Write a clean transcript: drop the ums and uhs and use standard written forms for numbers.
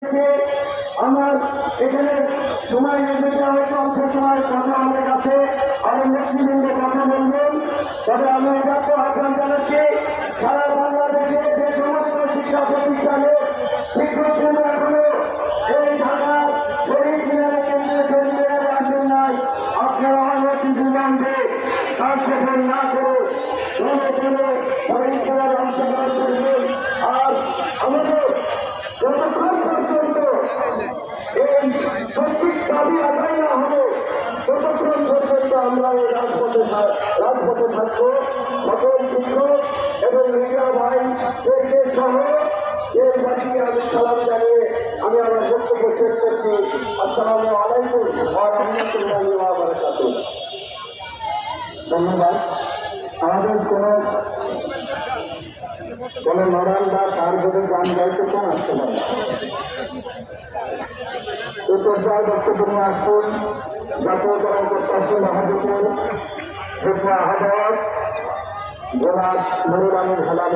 আমার এখানে সময় নিতে হয়তো অল্প সময় কথা অনেক আছে, আরো নেতৃবৃন্দের কথা বলবেন। তবে আমি একাত্ম আহ্বান জানাচ্ছি, সারা বাংলাদেশে যে সমস্ত শিক্ষা প্রতিষ্ঠানে শিক্ষকদের এখনো এই ঢাকার শহীদ মিনারে কেন্দ্রে শহীদ মিনারে আসেন নাই, আপনারা অনতি বিলম্বে কার্যক্রম না করে শহীদ মিনারে অংশগ্রহণ করবেন। আর আমাদের যতক্ষণ পর্যন্ত এই সঠিক দাবি আদায় না হবে ততক্ষণ পর্যন্ত আমরা এই রাজপথে থাকবো। সকল শিক্ষক এবং মিডিয়া ভাই সহ এই বাড়িকে আমি সালাম জানিয়ে আমি আমার বক্তব্য শেষ করছি। আসসালামু আলাইকুম ওয়া রাহমাতুল্লাহি ওয়া বারাকাতুহু। ধন্যবাদ। আমাদের কোন মডার্ন বা তার যদি গান গাইতে চান আসতে পারে, এই পর্যায়ে বক্তব্য নিয়ে আসুন জাতীয় কর্মকর্তা মহাজপুর আহ্বায়ক জনাব নুরুল আমিন হেলাল।